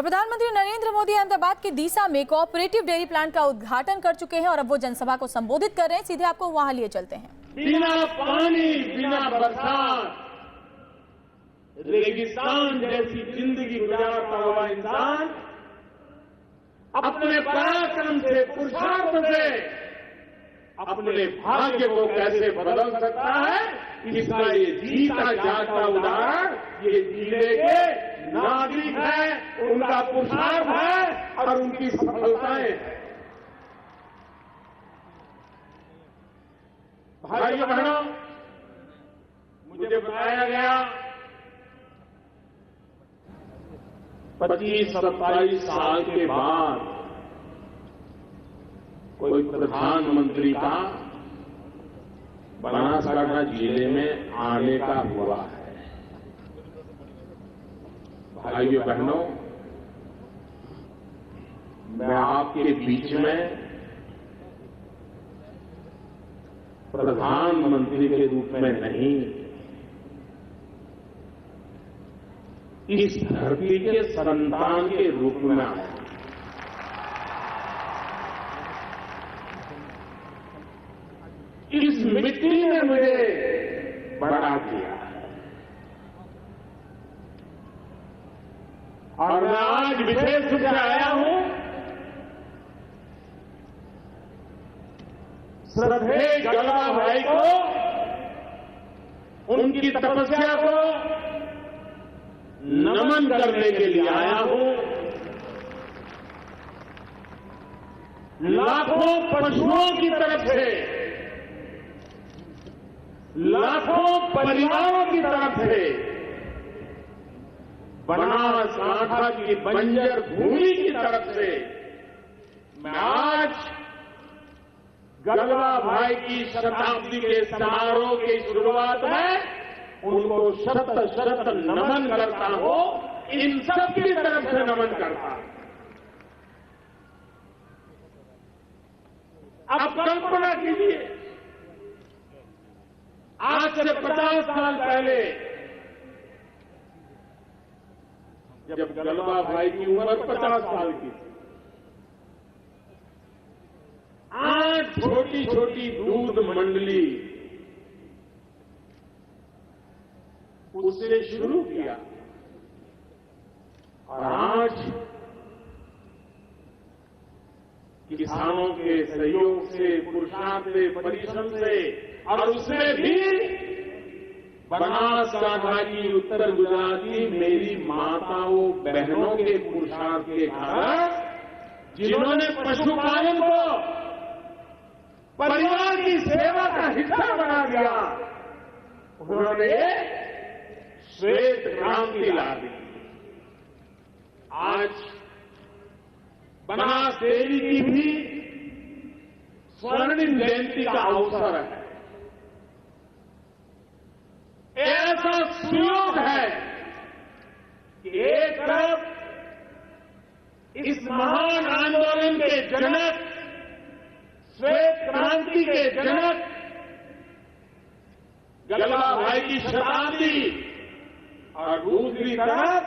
प्रधानमंत्री नरेंद्र मोदी अहमदाबाद के दीसा में कोऑपरेटिव डेयरी प्लांट का उद्घाटन कर चुके हैं और अब वो जनसभा को संबोधित कर रहे हैं। सीधे आपको वहां लिए चलते हैं। बिना पानी, बिना बरसात, रेगिस्तान जैसी जिंदगी गुजारता हुआ इंसान अपने पराक्रम से, पुरुषार्थ से अपने भाग्य को कैसे बदल सकता है, इसका ये जीता जागता उदाहरण ये जिले के नागरिक है, उनका पुरुषार्थ है और उनकी सफलताएं हैं। भाइयों बहनों, मुझे बताया गया 25-27 साल के बाद कोई प्रधानमंत्री का बनासकांठा जिले में आने का हुआ है। भाइयों बहनों, मैं आपके बीच में प्रधानमंत्री के रूप में नहीं, इस धरती के संतान के रूप में आया। इस मिट्टी ने मुझे बड़ा किया और मैं आज विशेष रूप से आया हूं श्रद्धेय गलबा भाई को, उनकी तपस्या को नमन करने के लिए आया हूं। लाखों पशुओं की तरफ से, लाखों परिवारों की तरफ से बनासकांठा की बंजर भूमि की तरफ से मैं आज गलबा भाई की शताब्दी के समारोह की शुरुआत में उनको शत नमन करता हूं। इन सब की तरफ से नमन करता हूं। अब कल्पना कीजिए, आज से 50 साल पहले जब गलबा भाई की उम्र 50 साल की थी, आज छोटी छोटी दूध मंडली उससे शुरू किया और आज किसानों के सहयोग से, पुरुषार्थ से, परिश्रम से और उसमें भी बनासकांठा की, उत्तर गुजरात की मेरी माताओं बहनों के पुरुषार्थ के कारण, जिन्होंने पशुपालन को परिवार की सेवा का हिस्सा बना दिया, उन्होंने श्वेत क्रांति ला दी। आज बनास डेयरी की भी स्वर्णिम जयंती का अवसर है। ऐसा सुयोग है कि एक तरफ इस महान आंदोलन के जनक, श्वेत क्रांति के जनक गलबा भाई की शताब्दी और दूसरी तरफ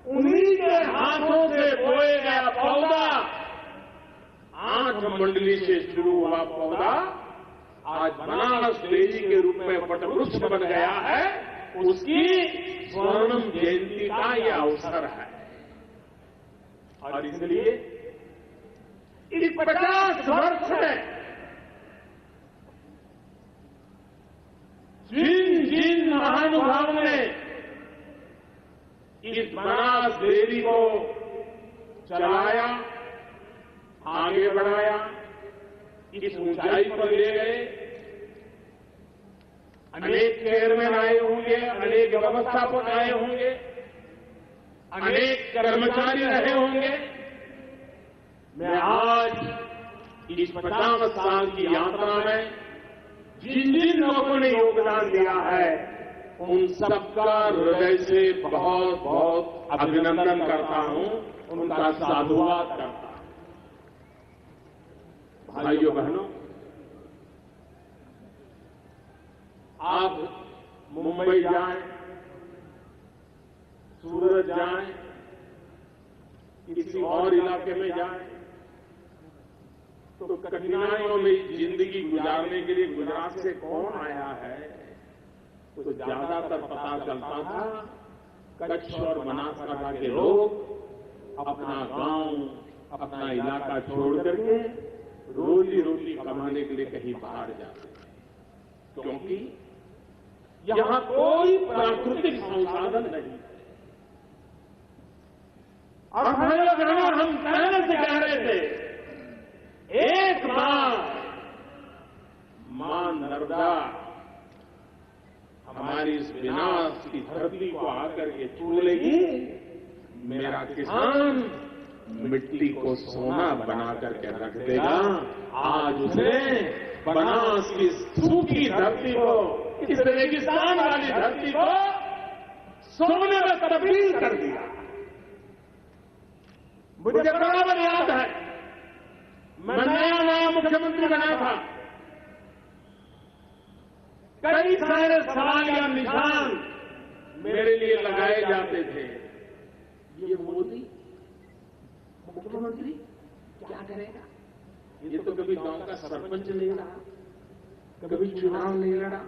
उन्हीं के हाथों से बोए गया पौधा, 8 मंडली से शुरू हुआ पौधा आज बनास डेयरी के रूप में वटवृक्ष बन गया है। उसकी स्वर्णिम जयंती का यह अवसर है और इसलिए इस 50 वर्ष में जिन महानुभावों ने इस बनास डेयरी को चलाया, आगे बढ़ाया, इस ऊंचाई पर ले गए, अनेक चेयरमैन आए होंगे, अनेक व्यवस्थापक आए होंगे, अनेक कर्मचारी रहे होंगे। मैं आज इस 50 साल की यात्रा में जिन लोगों ने योगदान दिया है, उन सबका हृदय से बहुत बहुत अभिनंदन करता हूं, उनका साधुवाद करता हूं। भाइयों बहनों, आप मुंबई जाएं, सूरत जाएं, किसी और इलाके में जाए तो कठिनाइयों में जिंदगी गुजारने के लिए गुजरात से कौन आया है तो ज्यादातर पता चलता था कच्छ और बनासकांठा के लोग अपना गांव अपना इलाका छोड़ करके रोजी रोटी कमाने के लिए कहीं बाहर जाते हैं, क्योंकि यहां कोई प्राकृतिक संसाधन नहीं। और हम पहले से कह रहे थे एक बार मां नर्मदा हमारी इस विनाश की धरती को आकर के छू लेगी, मेरा किसान मिट्टी को सोना बना करके रख देगा। आज उसने बनास की सूखी धरती को, इस रेगिस्तान वाली धरती को सोने में तब्दील कर दिया। मुझे बराबर याद है, मैं नया मुख्यमंत्री बना था, कई सारे सवाल या निशान मेरे लिए लगाए जाते थे। ये मोदी मुख्यमंत्री क्या करेगा? ये तो कभी गांव का सरपंच नहीं रहा, कभी चुनाव नहीं लड़ा,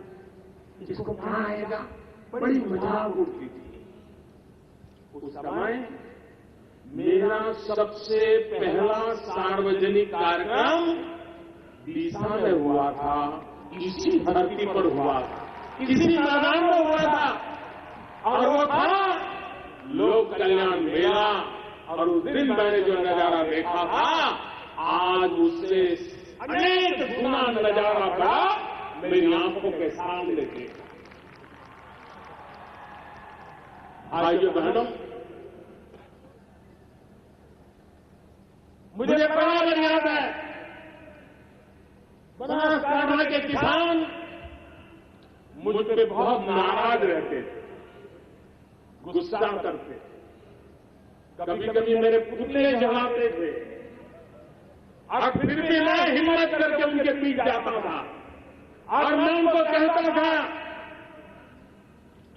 इसको कहां आएगा? बड़ी मजाक उड़ती थी। उस समय मेरा सबसे पहला सार्वजनिक कार्यक्रम डीसा में हुआ था, इसी धरती पर हुआ था, इसी मैदान में हुआ था, और वो था लोक कल्याण मेला। और उस दिन मैंने जो नजारा देखा था, आज उससे अनेक गुना नजारा बड़ा मेरी आंखों के सामने देखा। भाइयों बहनों, मुझे बराबर याद है, बनासकांठा के किसान मुझ पे बहुत नाराज रहते थे, गुस्सा करते, कभी कभी मेरे पुतले जलाते थे, और फिर भी मैं हिम्मत करके उनके बीच जाता था और मैं उनको कहता था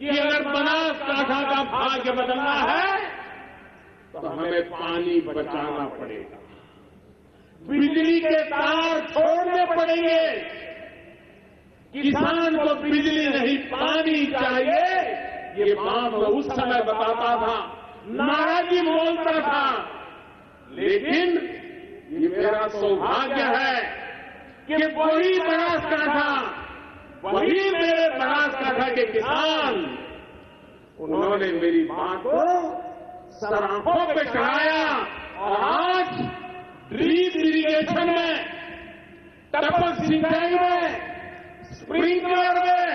कि अगर बनासकांठा का भाग्य बदलना है तो हमें पानी बचाना पड़ेगा, बिजली के तार छोड़ने पड़ेंगे, किसान को बिजली नहीं पानी चाहिए। ये बात मैं उस समय बताता था, नाराजगी बोलता था, लेकिन ये मेरा सौभाग्य है कि वही बनासकांठा, वही मेरे बनासकांठा के किसान, उन्होंने मेरी बात को सराखों पे चढ़ाया और आज ड्रीप इरिगेशन में, टपक सिंचाई में, स्प्रिंकलर में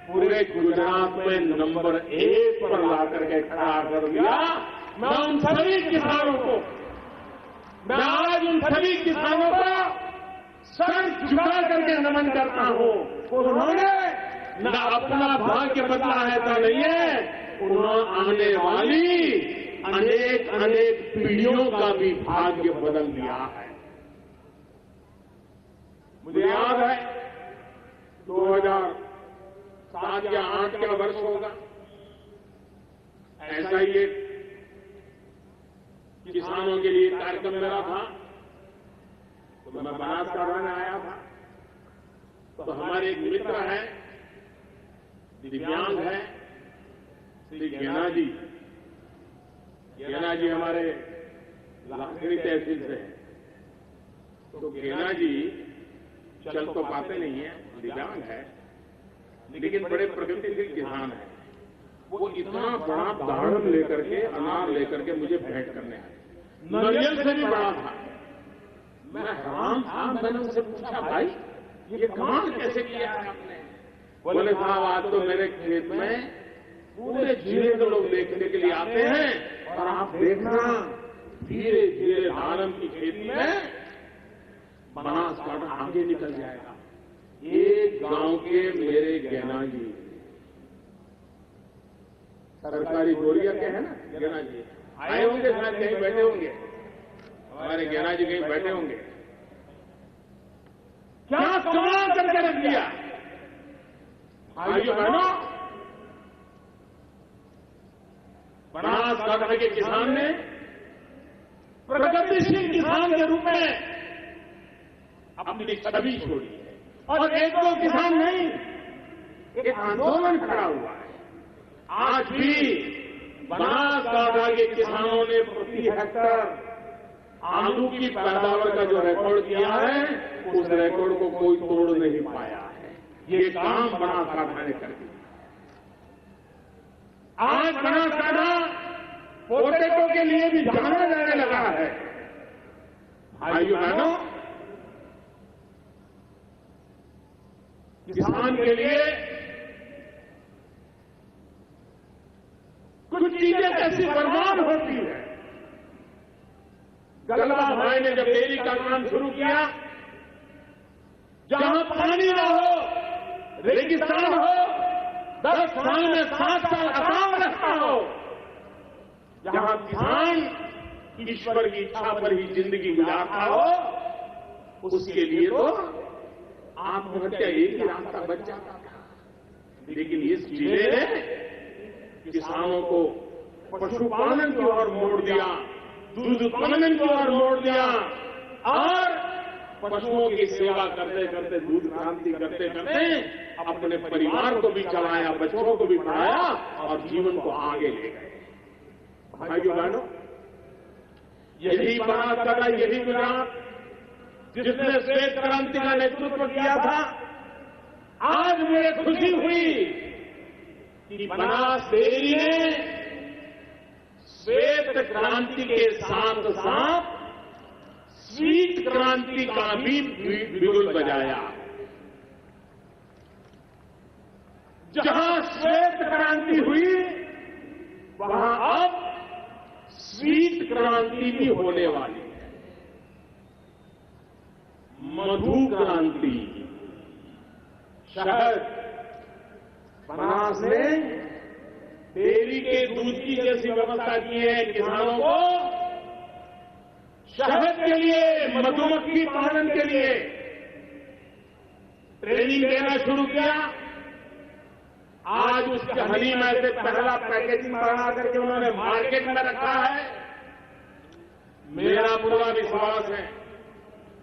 पूरे गुजरात में नंबर 1 पर लाकर के खड़ा कर दिया। मैं उन सभी किसानों को, मैं आज उन सभी किसानों को सर झुका करके नमन करता हूं। उन्होंने न अपना भाग्य बदला है तो नहीं है, उन्होंने आने वाली अनेक अनेक पीढ़ियों का भी भाग्य बदल दिया है। मुझे याद है 2007 या 8 का वर्ष होगा, ऐसा ही एक किसानों के लिए कार्यक्रम मेरा था, तो मैं बनासकांठा में आया था। तो हमारे एक मित्र हैं, दिव्यांग है, श्री गेना जी। गेना जी हमारे लाखनी तहसील से हैं। तो गेना जी चल तो पाते नहीं है, दिव्यांग है, लेकिन बड़े प्रगतिशील किसान है। वो इतना बड़ा दाढ़म लेकर के, अनार लेकर के मुझे भेंट करने आए, नारियल से भी बड़ा था। मैं हैरान था, मैंने उनसे पूछा, भाई ये कमाल कैसे किया है आपने? बोले साहब, आज तो मेरे खेत में पूरे जिले के लोग देखने के लिए आते हैं, और आप देखना धीरे धीरे दाड़म की खेती में बनासकांठा आगे निकल जाएगा। एक गांव के मेरे गेना जी, सरकारी गोरिया के हैं ना गेना जी, आए होंगे, शायद कहीं बैठे होंगे, हमारे गेना जी कहीं बैठे होंगे। क्या कमाल करके रख दिया भाइयों बहनों। बनासकांठा के किसान ने प्रगतिशील किसान के रूप में अपनी छवि छोड़ी है। और एक दो किसान नहीं, एक आंदोलन खड़ा हुआ है। आज भी बनासकांठा के किसानों ने प्रति हेक्टर आलू की पैदावार का जो रिकॉर्ड किया है, उस रिकॉर्ड को कोई तोड़ नहीं पाया है। ये काम बनासकांठा ने कर दिया। आज बनासकांठा पोटैटो के लिए भी जाना जाने लगा है। भाइयों बहनों, किसान के लिए कुछ चीजें ऐसी बर्बाद होती है। गलबा भाई ने जब डेयरी का काम शुरू किया, जहां पानी न हो, रेगिस्तान हो, 10 साल में 7 साल अकाल रखता हो, जहां किसान ईश्वर की इच्छा पर ही जिंदगी गुजारता हो, उसके लिए तो आत्महत्या एक ही रास्ता बच जाता था। लेकिन इस जिले ने किसानों को पशुपालन की ओर मोड़ दिया, दूध उत्पादन की ओर मोड़ दिया और पशुओं की सेवा करते करते, दूध क्रांति करते करते अपने परिवार को भी चलाया, बच्चों को भी पढ़ाया और जीवन को आगे ले गए। भाइयों बहनों, यही बनासकांठा, यही गुजरात जिसने श्वेत क्रांति का नेतृत्व किया था, आज मुझे खुशी हुई कि बनास डेयरी ने श्वेत क्रांति के साथ साथ स्वीट क्रांति का भी बिगुल बजाया। जहां श्वेत क्रांति हुई, वहां अब स्वीट क्रांति भी होने वाली है। मधु क्रांति, शहद, बनास ने डेयरी के दूध की जैसी व्यवस्था की है। किसानों को शहद के लिए, मधुमक्खी पालन के लिए ट्रेनिंग देना शुरू किया। आज उसके हनी में से पहला पैकेजिंग बना करके उन्होंने मार्केट में रखा है। मेरा पूरा विश्वास है,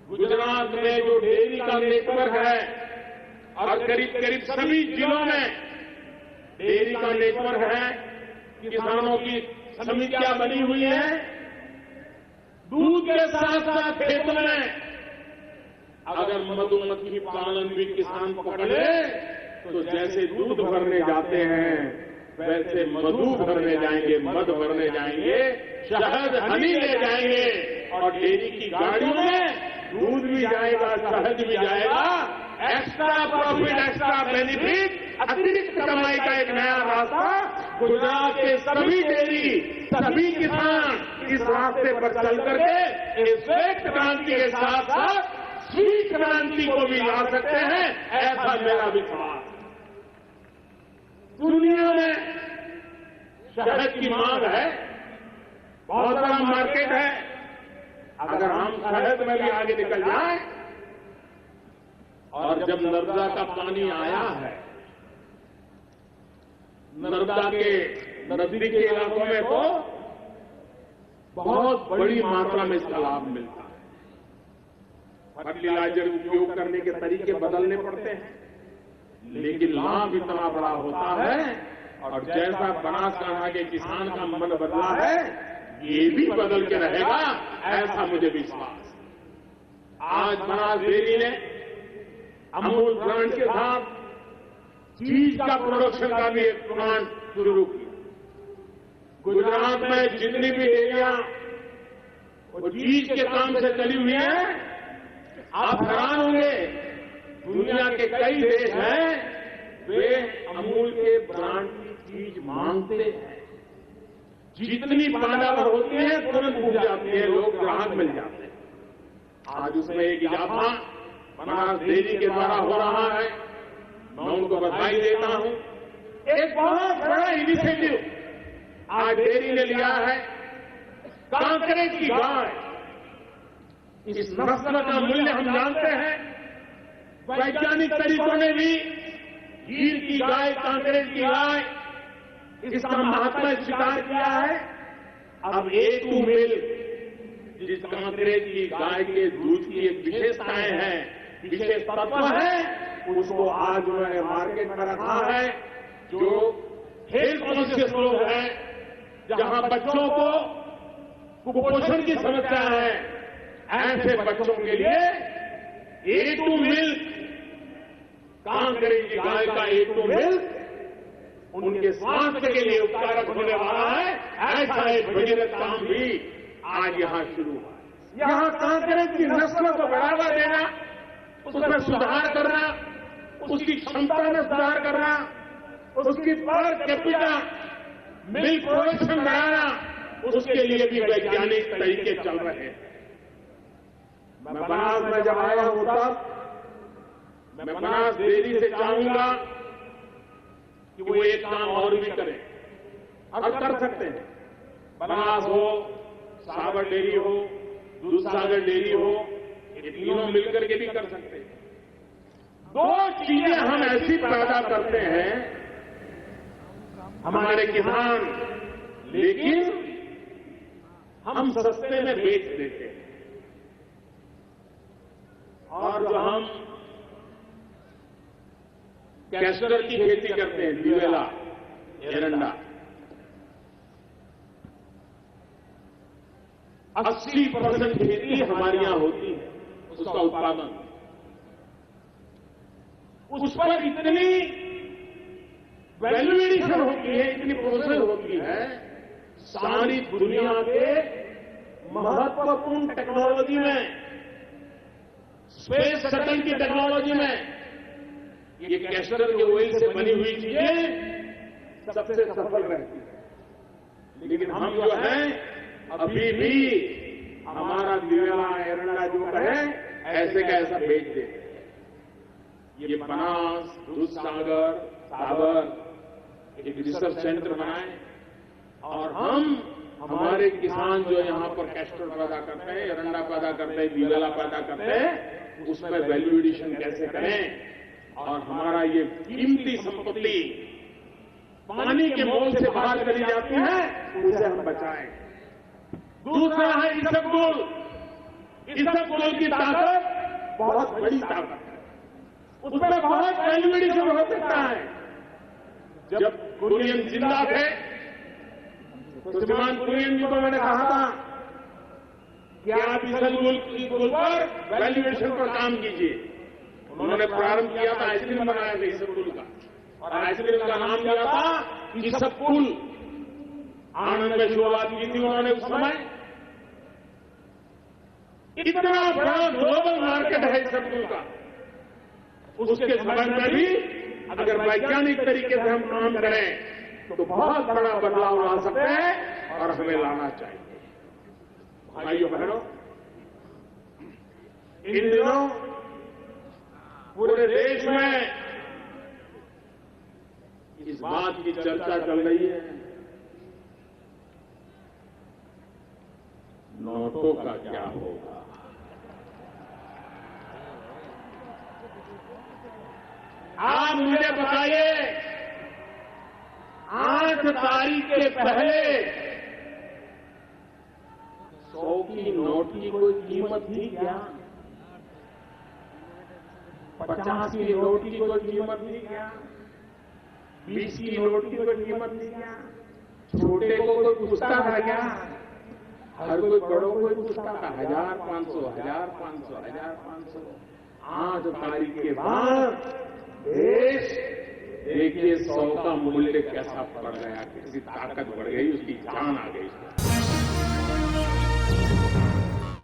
गुजरात में जो डेयरी का नेटवर्क है और करीब करीब सभी जिलों में डेयरी का नेटवर्क है, किसानों की समितियां बनी हुई है। दूध के साथ साथ खेतों में अगर मधुमक्खी पालन भी किसान पकड़े तो जैसे दूध भरने जाते हैं वैसे मधु भरने जाएंगे, मध भरने जाएंगे, शहद हनी ले जाएंगे और डेयरी की गाड़ियों में दूध भी जाएगा, शहद भी जाएगा। एक्स्ट्रा प्रॉफिट, एक्स्ट्रा बेनिफिट, अतिरिक्त कमाई का एक नया रास्ता गुजरात के सभी डेयरी, सभी किसान इस रास्ते पर चल करके इस श्वेत क्रांति के साथ साथ स्वीट क्रांति को भी ला सकते हैं, ऐसा मेरा विश्वास। दुनिया में शहद की मांग है, बहुत बड़ा मार्केट है। अगर हम शहद में भी आगे निकल जाएं और जब नर्मदा का पानी आया है, नर्मदा के नजदीक के इलाकों में तो बहुत बड़ी मात्रा में इसका लाभ मिलता है। फर्टिलाइजर उपयोग करने के तरीके बदलने पड़ते हैं, लेकिन लाभ इतना बड़ा होता है। और जैसा बनासकांठा के किसान का मन बदला है, ये भी बदल के रहेगा, ऐसा मुझे विश्वास। आज बनास डेयरी ने अमूल ब्रांड के साथ चीज का प्रोडक्शन का भी एक प्लांट शुरू किया। गुजरात में जितनी भी डेयरियां वो चीज के काम से चली हुई है, आप हैरान होंगे, दुनिया के कई देश हैं वे अमूल के ब्रांड की चीज मांगते हैं। जितनी पैदावार होती है तुरंत उग जाती है, लोग ग्राहक मिल जाते हैं। आज उसमें एक इजाफा बनास डेयरी के द्वारा हो रहा है, मैं उनको बधाई देता हूं। एक बहुत बड़ा इनिशिएटिव आज डेयरी ने लिया है, कांकरेज की गाय। इस नस्ल का मूल्य हम जानते हैं, वैज्ञानिक तरीकों ने भी गीर की गाय, कांकरेज की गाय, इसका महात्मा स्वीकार किया है। अब A2 मिल्क जिस कांकरेज की गाय के दूध की एक विशेषताएं हैं, विशेष तत्व है, उसको आज उन्होंने मार्केट में रखा है। जो हेल्थ कॉन्शियस लोग हैं, जहां बच्चों को कुपोषण की समस्या है, ऐसे बच्चों के लिए A2 मिल्क, कांकरेज की गाय का A2 मिल्क उनके स्वास्थ्य के लिए उपकारक होने वाला है। ऐसा एक भगीरथ काम भी आज यहां शुरू हुआ है। यहां कांकरेज की नस्लों को बढ़ावा देना, उसमें सुधार करना, उसकी क्षमता में सुधार करना, उसकी पर कैपिटा मिल्क प्रोडक्शन बढ़ाना, उसके लिए भी वैज्ञानिक तरीके चल रहे हैं। मैं बनास में जब आया हूं तब मैं बनास डेयरी से चाहूंगा कि वो एक काम और भी करें, और कर सकते हैं। बनास हो, सागर डेयरी हो, दूधसागर डेयरी हो, ये तीनों मिलकर के भी कर सकते हैं। दो चीजें हम ऐसी पैदा करते हैं हमारे किसान, लेकिन हम सस्ते में बेच देते हैं। और जो हम कैस्टर की खेती करते हैं, दिवेला, एरंडा, 80% खेती हमारे यहां होती है, उसका उत्पादन। उस पर इतनी वैल्यू एडिशन होती है, इतनी प्रोसेस होती है, सारी दुनिया के महत्वपूर्ण टेक्नोलॉजी में, स्पेस शटल की टेक्नोलॉजी में ये कैस्टर के ऑयल से बनी हुई चीजें सबसे सफल रहती है। लेकिन हम जो है अभी भी हमारा दिवेला, एरंडा जो कहे ऐसे का ऐसा बेच देते हैं। ये बनास, दूधसागर, सागर एक रिसर्च सेंटर बनाए, और हम हमारे किसान जो यहां पर कैस्टर पैदा करते हैं, एरंडा पैदा करते हैं, दिवेला पैदा करते हैं, उसमें वैल्यू एडिशन कैसे करें, और हमारा ये कीमती संपत्ति पानी के मोल से बाहर चली जाती है, उसे हम बचाएं। दूसरा है इसबगोल। इसबगोल की ताकत बहुत बड़ी ताकत है, उसमें बहुत वैल्यू एडिशन हो सकता है। जब कुरियन जिंदा थे तो श्रीमान कुरियन जी को मैंने कहा था कि आप इसबगोल पर वैल्यू एडिशन पर काम कीजिए। उन्होंने प्रारंभ किया था, आइसक्रीम बनाया था इसबगोल का, और आइसक्रीम का नाम दिया था इसबगोल। आनंद में शुरुआत की थी उन्होंने उस समय। इतना बड़ा ग्लोबल मार्केट है इसबगोल का, उसके संबंध में भी अगर वैज्ञानिक तरीके से हम काम करें तो बहुत बड़ा बदलाव ला सकते हैं, और हमें लाना चाहिए। भाइयों बहनों, इन दिनों पूरे देश में इस बात की चर्चा चल रही है, नोटों का क्या होगा। आप मुझे बताइए, 8 तारीख के पहले 100 की नोट की कोई कीमत थी क्या? 50 की नोट की कोई कीमत थी क्या? 20 की नोट की कोई कीमत थी क्या? छोटे को कोई पूछता था क्या? हर कोई बड़ों को पूछता था 1500, 1500, 1500। 8 तारीख के बाद देश देखिए 100 का मूल्य कैसा बढ़ गया, किसी ताकत बढ़ गई, उसकी जान आ गई।